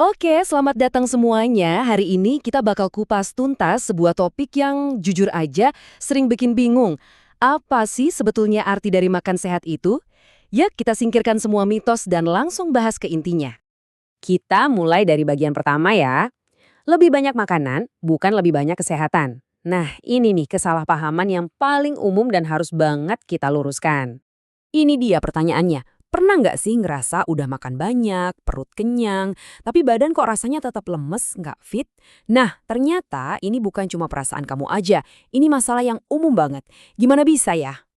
Oke, selamat datang semuanya. Hari ini kita bakal kupas tuntas sebuah topik yang jujur aja sering bikin bingung. Apa sih sebetulnya arti dari makan sehat itu? Yuk kita singkirkan semua mitos dan langsung bahas ke intinya. Kita mulai dari bagian pertama ya. Lebih banyak makanan, bukan lebih banyak kesehatan. Nah, ini nih kesalahpahaman yang paling umum dan harus banget kita luruskan. Ini dia pertanyaannya. Pernah nggak sih ngerasa udah makan banyak, perut kenyang, tapi badan kok rasanya tetap lemes, nggak fit? Nah, ternyata ini bukan cuma perasaan kamu aja. Ini masalah yang umum banget. Gimana bisa ya?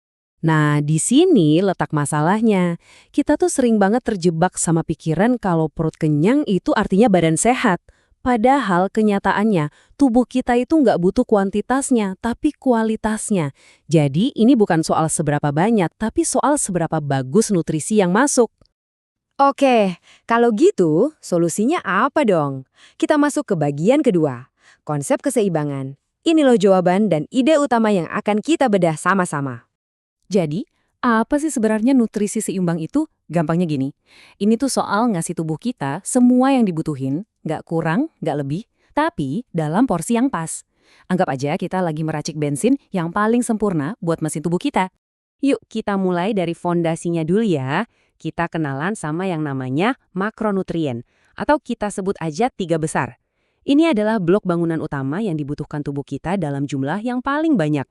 Nah, di sini letak masalahnya. Kita tuh sering banget terjebak sama pikiran kalau perut kenyang itu artinya badan sehat. Padahal kenyataannya, tubuh kita itu nggak butuh kuantitasnya, tapi kualitasnya. Jadi ini bukan soal seberapa banyak, tapi soal seberapa bagus nutrisi yang masuk. Oke, kalau gitu solusinya apa dong? Kita masuk ke bagian kedua, konsep keseimbangan. Ini loh jawaban dan ide utama yang akan kita bedah sama-sama. Jadi, apa sih sebenarnya nutrisi seimbang itu? Gampangnya gini, ini tuh soal ngasih tubuh kita semua yang dibutuhin, nggak kurang, nggak lebih, tapi dalam porsi yang pas. Anggap aja kita lagi meracik bensin yang paling sempurna buat mesin tubuh kita. Yuk kita mulai dari fondasinya dulu ya. Kita kenalan sama yang namanya makronutrien, atau kita sebut aja 3 besar. Ini adalah blok bangunan utama yang dibutuhkan tubuh kita dalam jumlah yang paling banyak.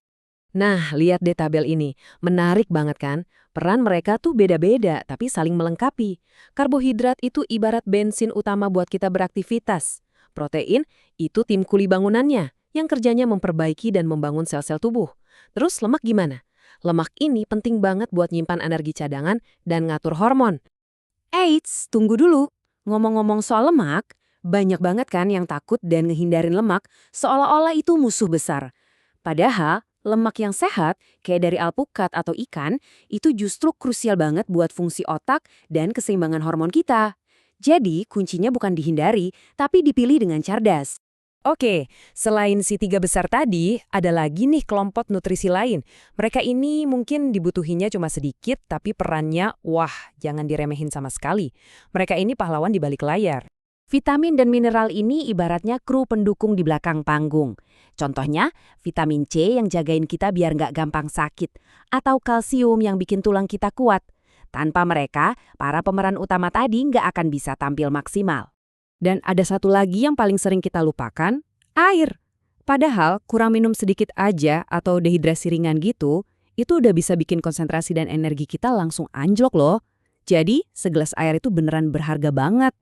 Nah, lihat deh tabel ini. Menarik banget kan? Peran mereka tuh beda-beda, tapi saling melengkapi. Karbohidrat itu ibarat bensin utama buat kita beraktivitas. Protein itu tim kuli bangunannya, yang kerjanya memperbaiki dan membangun sel-sel tubuh. Terus lemak gimana? Lemak ini penting banget buat nyimpan energi cadangan dan ngatur hormon. Eits, tunggu dulu. Ngomong-ngomong soal lemak, banyak banget kan yang takut dan ngehindarin lemak, seolah-olah itu musuh besar. Padahal, lemak yang sehat, kayak dari alpukat atau ikan, itu justru krusial banget buat fungsi otak dan keseimbangan hormon kita. Jadi, kuncinya bukan dihindari, tapi dipilih dengan cerdas. Oke, selain si 3 besar tadi, ada lagi nih kelompok nutrisi lain. Mereka ini mungkin dibutuhinya cuma sedikit, tapi perannya, wah, jangan diremehin sama sekali. Mereka ini pahlawan di balik layar. Vitamin dan mineral ini ibaratnya kru pendukung di belakang panggung. Contohnya, vitamin C yang jagain kita biar nggak gampang sakit, atau kalsium yang bikin tulang kita kuat. Tanpa mereka, para pemeran utama tadi nggak akan bisa tampil maksimal. Dan ada satu lagi yang paling sering kita lupakan, air. Padahal kurang minum sedikit aja atau dehidrasi ringan gitu, itu udah bisa bikin konsentrasi dan energi kita langsung anjlok loh. Jadi, segelas air itu beneran berharga banget.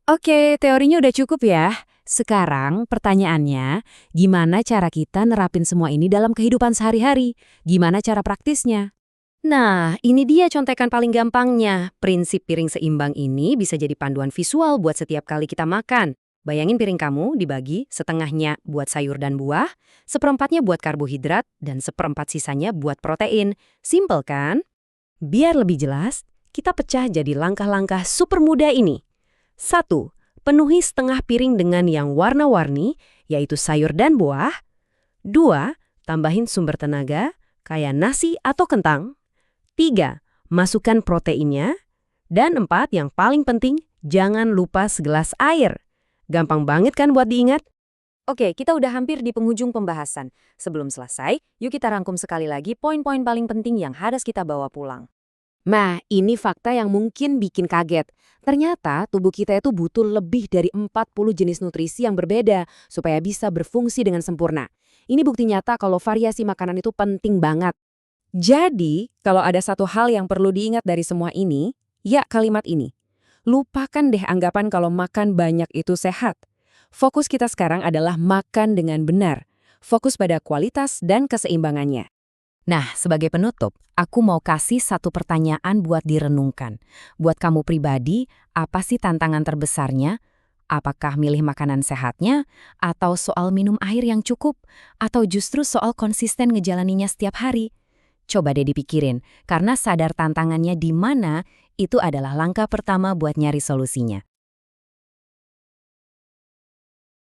Oke, teorinya udah cukup ya. Sekarang pertanyaannya, gimana cara kita nerapin semua ini dalam kehidupan sehari-hari? Gimana cara praktisnya? Nah, ini dia contekan paling gampangnya. Prinsip piring seimbang ini bisa jadi panduan visual buat setiap kali kita makan. Bayangin piring kamu dibagi, setengahnya buat sayur dan buah, seperempatnya buat karbohidrat, dan seperempat sisanya buat protein. Simple kan? Biar lebih jelas, kita pecah jadi langkah-langkah super mudah ini. 1. Penuhi setengah piring dengan yang warna-warni, yaitu sayur dan buah. 2. Tambahin sumber tenaga, kayak nasi atau kentang. 3. Masukkan proteinnya. Dan 4, yang paling penting, jangan lupa segelas air. Gampang banget kan buat diingat? Oke, kita udah hampir di penghujung pembahasan. Sebelum selesai, yuk kita rangkum sekali lagi poin-poin paling penting yang harus kita bawa pulang. Nah, ini fakta yang mungkin bikin kaget. Ternyata tubuh kita itu butuh lebih dari 40 jenis nutrisi yang berbeda supaya bisa berfungsi dengan sempurna. Ini bukti nyata kalau variasi makanan itu penting banget. Jadi, kalau ada satu hal yang perlu diingat dari semua ini, ya kalimat ini. Lupakan deh anggapan kalau makan banyak itu sehat. Fokus kita sekarang adalah makan dengan benar. Fokus pada kualitas dan keseimbangannya. Nah, sebagai penutup, aku mau kasih satu pertanyaan buat direnungkan. Buat kamu pribadi, apa sih tantangan terbesarnya? Apakah milih makanan sehatnya? Atau soal minum air yang cukup? Atau justru soal konsisten ngejalaninya setiap hari? Coba deh dipikirin, karena sadar tantangannya di mana, itu adalah langkah pertama buat nyari solusinya.